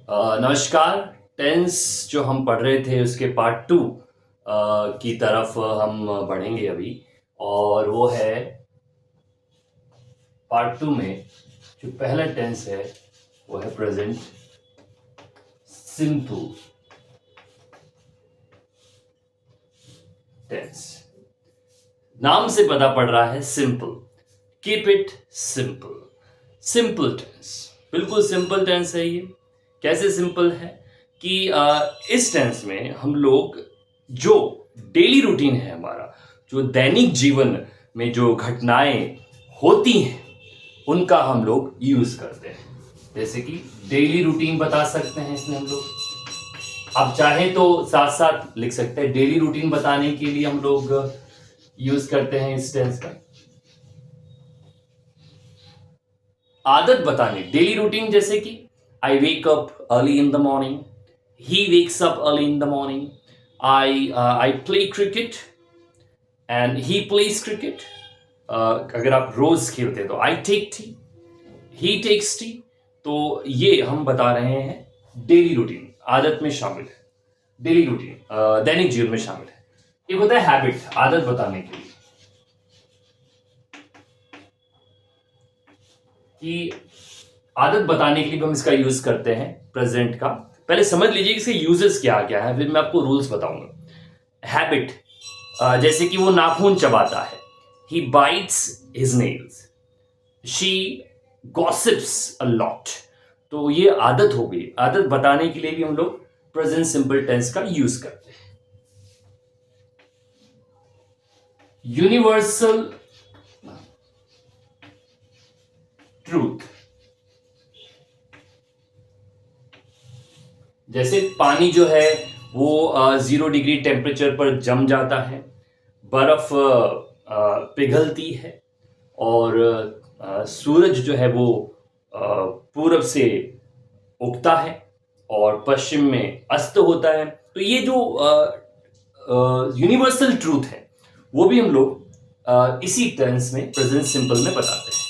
नमस्कार। टेंस जो हम पढ़ रहे थे उसके पार्ट टू की तरफ हम बढ़ेंगे अभी। और वो है पार्ट टू में जो पहला टेंस है वो है प्रेजेंट सिंपल टेंस। नाम से पता पड़ रहा है simple. Keep it simple. Simple tense, बिल्कुल सिंपल टेंस है ये। कैसे सिंपल है कि इस टेंस में हम लोग जो डेली रूटीन है हमारा, जो दैनिक जीवन में जो घटनाएं होती हैं उनका हम लोग यूज करते हैं। जैसे कि डेली रूटीन बता सकते हैं इसमें हम लोग। आप चाहें तो साथ साथ लिख सकते हैं। डेली रूटीन बताने के लिए हम लोग यूज करते हैं इस टेंस का। आदत बताने, डेली रूटीन, जैसे कि I wake up early in the morning, he wakes up early in the morning, I play cricket and he plays cricket. अगर आप रोज खेलते हैं तो I take tea, he takes tea. तो ये हम बता रहे हैं डेली रूटीन, आदत में शामिल है। डेली रूटीन दैनिक जीवन में शामिल है। एक होता है हैबिट, आदत बताने के लिए कि आदत बताने के लिए हम इसका यूज करते हैं प्रेजेंट का। पहले समझ लीजिए कि इसके यूजेस क्या क्या है, फिर मैं आपको रूल्स बताऊंगा। हैबिट, जैसे कि वो नाखून चबाता है, he bites his nails, she gossips a lot. तो ये आदत हो गई। आदत बताने के लिए भी हम लोग प्रेजेंट सिंपल टेंस का यूज करते हैं। यूनिवर्सल ट्रूथ, जैसे पानी जो है वो 0 डिग्री टेम्परेचर पर जम जाता है, बर्फ पिघलती है, और सूरज जो है वो पूरब से उगता है और पश्चिम में अस्त होता है। तो ये जो यूनिवर्सल ट्रूथ है वो भी हम लोग इसी टेंस में प्रेजेंट सिंपल में बताते हैं।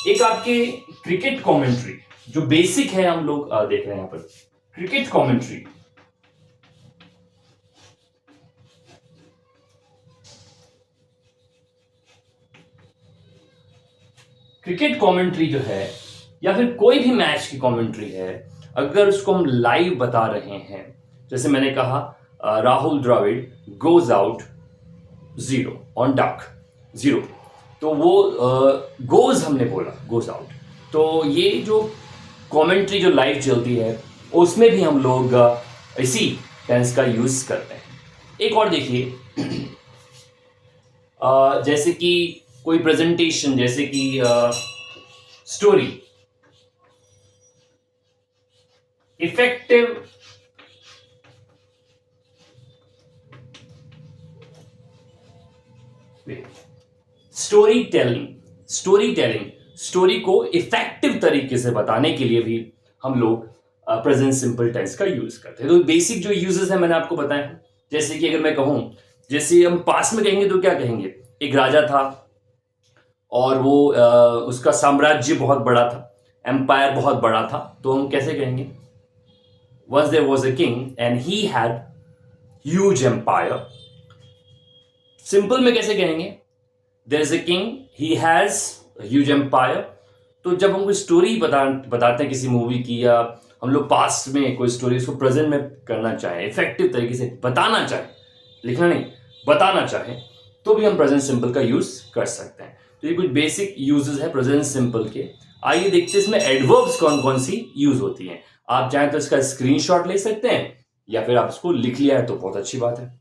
एक आपके क्रिकेट कमेंट्री जो बेसिक है हम लोग देख रहे हैं यहाँ पर। क्रिकेट कमेंट्री, क्रिकेट कमेंट्री जो है या फिर कोई भी मैच की कमेंट्री है, अगर उसको हम लाइव बता रहे हैं, जैसे मैंने कहा Rahul Dravid goes out 0 on duck 0, तो वो गोज हमने बोला, गोज आउट। तो ये जो कमेंट्री जो लाइव चलती है उसमें भी हम लोग इसी टेंस का यूज करते हैं। एक और देखिए, जैसे कि कोई प्रेजेंटेशन, जैसे कि story, effective story telling, story को इफेक्टिव तरीके से बताने के लिए भी हम लोग प्रेजेंट सिंपल टेंस का यूज करते हैं। तो बेसिक जो यूजेस है मैंने आपको बताया है। जैसे कि अगर मैं कहूं, जैसे हम पास में कहेंगे तो क्या कहेंगे, एक राजा था और वो उसका साम्राज्य बहुत बड़ा था, एम्पायर बहुत बड़ा था। तो हम कैसे कहेंगे, once there was a king and he had huge empire। Simple में कैसे कहेंगे, there is a king, he has a huge empire। तो जब हम कोई स्टोरी बताते हैं किसी मूवी की, या हम लोग पास्ट में कोई स्टोरी उसको प्रेजेंट में करना चाहें, इफेक्टिव तरीके से बताना चाहें, लिखना नहीं बताना चाहें, तो भी हम प्रेजेंट सिंपल का यूज कर सकते हैं। तो ये कुछ बेसिक यूजेस है प्रेजेंट सिंपल के। आइए देखते हैं इसमें एडवर्ब्स कौन कौन सी यूज होती हैं। आप चाहें तो इसका स्क्रीनशॉट ले सकते हैं, या फिर आप इसको लिख लिया है तो बहुत अच्छी बात है।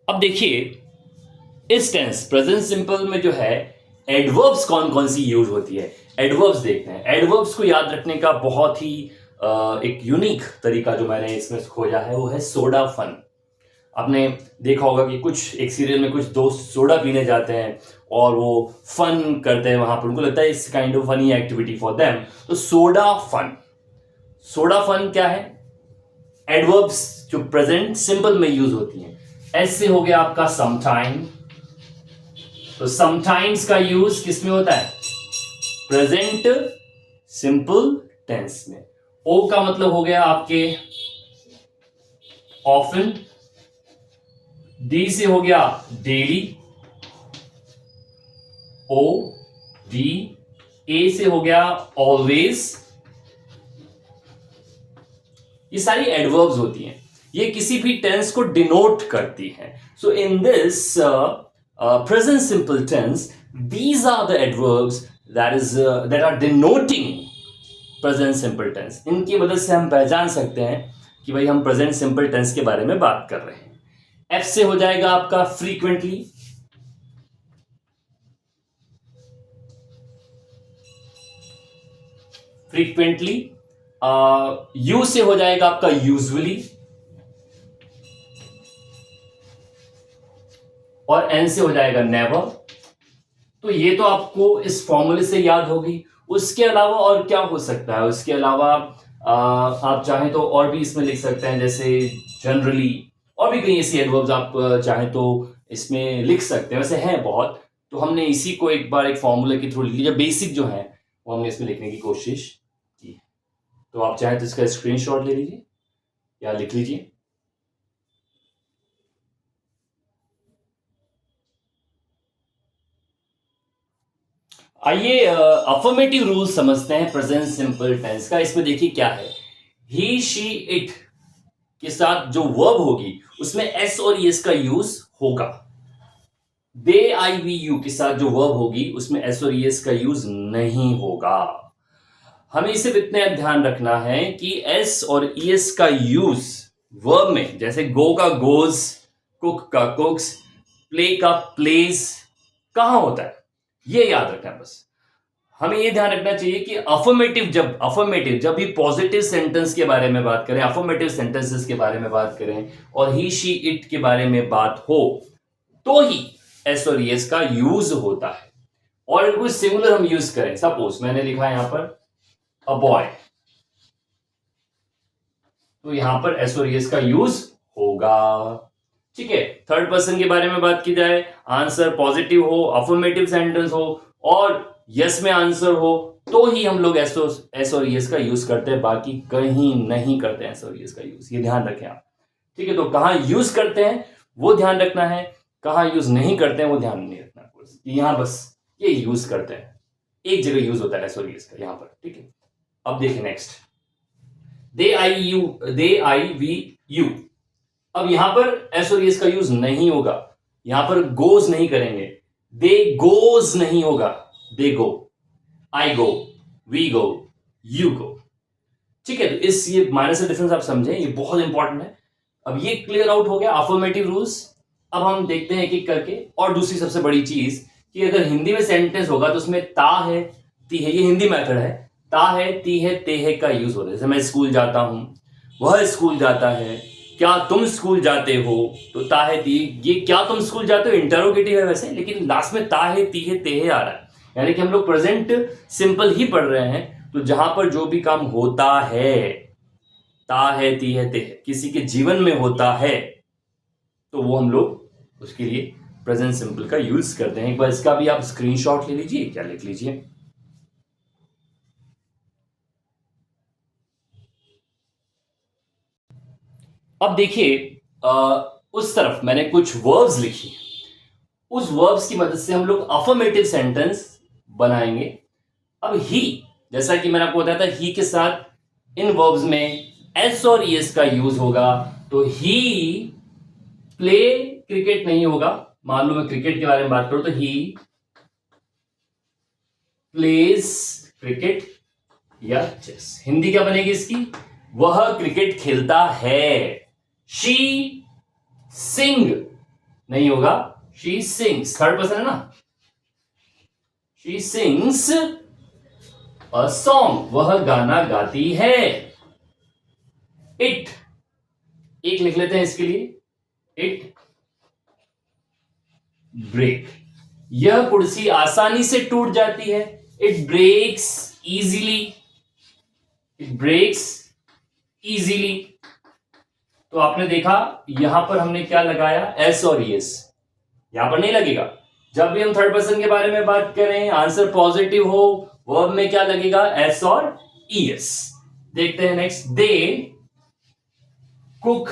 अब देखिए इस टेंस प्रेजेंट सिंपल में जो है एडवर्ब्स कौन कौन सी यूज होती है, एडवर्ब्स देखते हैं। एडवर्ब्स को याद रखने का बहुत ही एक यूनिक तरीका जो मैंने इसमें खोजा है वो है सोडा फन। आपने देखा होगा कि कुछ एक सीरियल में कुछ दोस्त सोडा पीने जाते हैं और वो फन करते हैं वहां पर, उनको लगता है it's kind of funny activity for them. तो सोडा फन, सोडा फन क्या है, एडवर्ब्स जो प्रेजेंट सिंपल में यूज होती हैं। एस से हो गया आपका समटाइम, तो समटाइम्स का यूज किस में होता है? प्रेजेंट सिंपल टेंस में। ओ का मतलब हो गया आपके ऑफन, डी से हो गया डेली, ओ डी, ए से हो गया ऑलवेज। ये सारी एडवर्ब्स होती हैं, ये किसी भी टेंस को डिनोट करती हैं। So in this present simple tense, these are the adverbs that are denoting present simple tense. इनकी मदद से हम पहचान सकते हैं कि भाई हम प्रेजेंट सिंपल टेंस के बारे में बात कर रहे हैं। एफ से हो जाएगा आपका फ्रीक्वेंटली, फ्रीक्वेंटली। यू से हो जाएगा आपका यूजुअली, और एन से हो जाएगा नेवर। तो ये तो आपको इस फॉर्मूले से याद होगी। उसके अलावा और क्या हो सकता है? उसके अलावा आप चाहें तो और भी इसमें लिख सकते हैं, जैसे जनरली, और भी कई ऐसी एडवर्ब्स आप चाहें तो इसमें लिख सकते हैं। वैसे हैं बहुत, तो हमने इसी को एक बार एक फॉर्मूले के थ्रू लिख लिया। बेसिक जो है वो हमने इसमें लिखने की कोशिश की। तो आप चाहें तो इसका स्क्रीनशॉट ले लीजिए या लिख लीजिए। आइए अफर्मेटिव रूल समझते हैं प्रेजेंट सिंपल टेंस का। इसमें देखिए क्या है, ही शी इट के साथ जो वर्ब होगी उसमें एस और एस का यूज होगा। दे आई वी यू के साथ जो वर्ब होगी उसमें एस और एस का यूज नहीं होगा। हमें सिर्फ इतना ध्यान रखना है कि एस और एस का यूज वर्ब में, जैसे गो का गोज, कुक का कुक्स, प्ले का प्लेस, कहां होता है ये याद रखना। बस हमें ये ध्यान रखना चाहिए कि अफर्मेटिव जब भी पॉजिटिव सेंटेंस के बारे में बात करें, अफर्मेटिव सेंटेंसेस के बारे में बात करें और ही शी इट के बारे में बात हो, तो ही एस और एस का यूज होता है। और कुछ सिमिलर हम यूज करें, सपोज मैंने लिखा है यहां पर अ बॉय, तो यहां पर एस और एस का यूज होगा। ठीक है, थर्ड पर्सन के बारे में बात की जाए, आंसर पॉजिटिव हो, अफर्मेटिव सेंटेंस हो और यस में आंसर हो, तो ही हम लोग एस और यस का यूज करते हैं, बाकी कहीं नहीं करते हैं एस और यस का यूज। ये ध्यान रखें आप। ठीक है, तो कहां यूज करते हैं वो ध्यान रखना है, कहां यूज नहीं करते हैं वो ध्यान नहीं रखना। यहां बस ये यूज करते हैं, एक जगह यूज होता है एस और यस का यहां पर। ठीक है, अब देखिए next, they I we you. अब यहां पर एस और एस का यूज नहीं होगा, यहां पर गोज नहीं करेंगे, दे गोज नहीं होगा, दे गो, आई गो, वी गो, यू गो। ठीक है, तो इस ये माइनर से डिफरेंस आप समझें, ये बहुत इंपॉर्टेंट है। अब ये क्लियर आउट हो गया अफर्मेटिव रूल्स। अब हम देखते हैं एक एक करके। और दूसरी सबसे बड़ी चीज कि अगर हिंदी में सेंटेंस होगा तो उसमें ता है, ती है, ये हिंदी मेथड है। ता है, ती है, ते है का यूज होता है। जैसे मैं स्कूल जाता हूं, वह स्कूल जाता है, क्या तुम स्कूल जाते हो, तो ता है, ती। ये क्या तुम स्कूल जाते हो इंटरोगेटिव है वैसे, लेकिन लास्ट में ता है, ती है, ते है आ रहा है, यानी कि हम लोग प्रेजेंट सिंपल ही पढ़ रहे हैं। तो जहां पर जो भी काम होता है, ता है, ती है, ते है, किसी के जीवन में होता है, तो वो हम लोग उसके लिए प्रेजेंट सिंपल का यूज करते हैं। एक बार इसका भी आप स्क्रीनशॉट ले लीजिए, क्या लिख लीजिए। अब देखिए उस तरफ मैंने कुछ वर्ब्स लिखी, उस वर्ब्स की मदद से हम लोग अफर्मेटिव सेंटेंस बनाएंगे। अब ही, जैसा कि मैंने आपको बताया था, ही के साथ इन वर्ब्स में एस और एस का यूज होगा। तो ही प्ले क्रिकेट नहीं होगा, मान लो मैं क्रिकेट के बारे में बात करूं तो ही प्लेज क्रिकेट या चेस। हिंदी क्या बनेगी इसकी? वह क्रिकेट खेलता है। शी सिंग नहीं होगा, शी सिंग्स, थर्ड पर्सन है ना, शी सिंग्स अ सॉन्ग, वह गाना गाती है। इट, एक लिख लेते हैं इसके लिए, इट ब्रेक, यह कुर्सी आसानी से टूट जाती है। It breaks easily, it breaks easily. तो आपने देखा यहां पर हमने क्या लगाया, एस और ईएस। यहां पर नहीं लगेगा। जब भी हम थर्ड पर्सन के बारे में बात करें, आंसर पॉजिटिव हो, वर्ब में क्या लगेगा, एस और ईएस। देखते हैं नेक्स्ट। दे कुक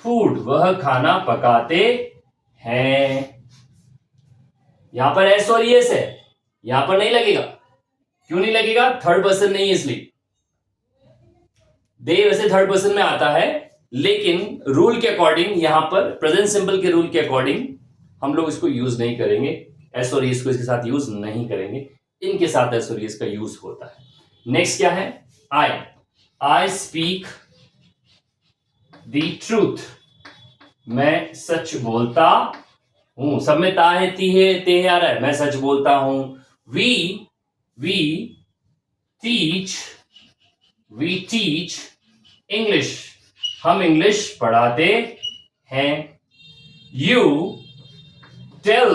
फूड, वह खाना पकाते हैं। यहां पर एस और ईएस है, यहां पर नहीं लगेगा। क्यों नहीं लगेगा, थर्ड पर्सन नहीं है इसलिए। दे वैसे थर्ड पर्सन में आता है, लेकिन रूल के अकॉर्डिंग यहां पर प्रेजेंट सिंपल के रूल के अकॉर्डिंग हम लोग इसको यूज नहीं करेंगे। एस और ईएस को इसके साथ यूज नहीं करेंगे, इनके साथ एस और ईएस का यूज होता है। नेक्स्ट क्या है, आई स्पीक द ट्रूथ, मैं सच बोलता हूं। सब में ता है, ती है, ते है आ रहा है, मैं सच बोलता हूं। वी टीच इंग्लिश, हम इंग्लिश पढ़ाते हैं। यू टेल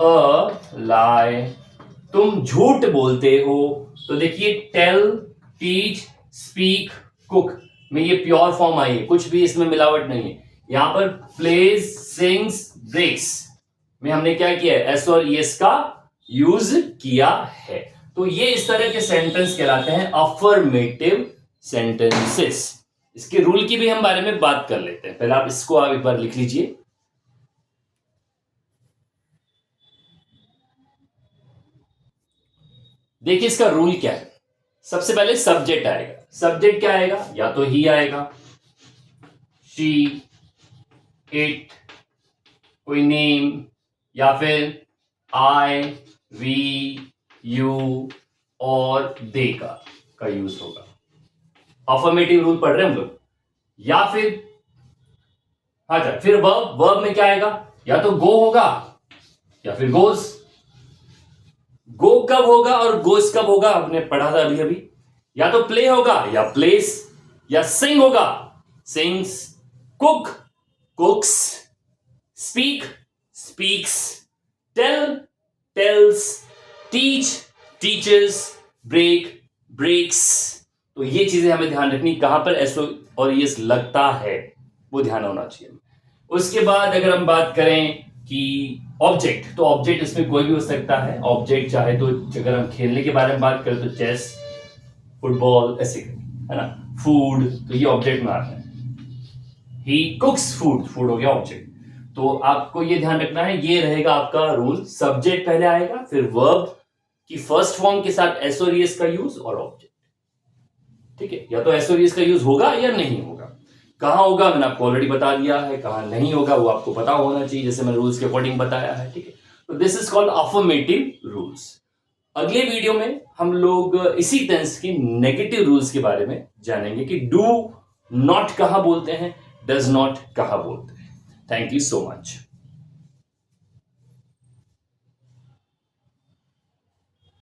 अ लाई, तुम झूठ बोलते हो। तो देखिए टेल, टीच, स्पीक, कुक में ये प्योर फॉर्म आई है, कुछ भी इसमें मिलावट नहीं है। यहां पर प्लेज, सिंग्स, ब्रेक्स में हमने क्या किया है, एस और ईएस का यूज किया है। तो ये इस तरह के सेंटेंस कहलाते हैं अफर्मेटिव सेंटेंसेस। इसके रूल की भी हम बारे में बात कर लेते हैं। पहले आप एक बार लिख लीजिए। देखिए इसका रूल क्या है। सबसे पहले सब्जेक्ट आएगा। सब्जेक्ट क्या आएगा, या तो ही आएगा, शी, इट, कोई नेम, या फिर आई, वी, यू और दे का यूज होगा। अफर्मेटिव रूल पढ़ रहे हैं हम लोग। या फिर अच्छा, फिर वर्ब में क्या आएगा, या तो गो होगा या फिर गोस। गो कब होगा और गोस कब होगा आपने पढ़ा था अभी अभी। या तो प्ले होगा या प्लेस, या सिंग होगा, sings, cook, cooks, speak, speaks, tell, tells, teach, teachers, break, breaks. तो ये चीजें हमें ध्यान रखनी, कहां पर एस और ईएस लगता है वो ध्यान होना चाहिए। उसके बाद अगर हम बात करें कि ऑब्जेक्ट, तो ऑब्जेक्ट इसमें कोई भी हो सकता है। ऑब्जेक्ट चाहे तो अगर हम खेलने के बारे में बात करें तो चेस, फुटबॉल, ऐसे है ना। फूड, तो ये ऑब्जेक्ट में आता है। ही कुक्स फूड, फूड हो गया ऑब्जेक्ट। तो आपको ये ध्यान रखना है, ये रहेगा आपका रूल। सब्जेक्ट पहले आएगा, फिर वर्ब की फर्स्ट फॉर्म के साथ एस और ईएस का यूज और ऑब्जेक्ट। ठीक है, या तो एस और ईएस का यूज होगा या नहीं होगा। कहां होगा मैंने आपको ऑलरेडी बता दिया है, कहां नहीं होगा वो आपको पता होना चाहिए, जैसे मैंने रूल्स के अकॉर्डिंग बताया है। ठीक है, तो this is called affirmative rules. अगले वीडियो में हम लोग इसी टेंस की नेगेटिव रूल्स के बारे में जानेंगे कि डू नॉट कहां बोलते हैं, डज नॉट कहां बोलते हैं। Thank you so much.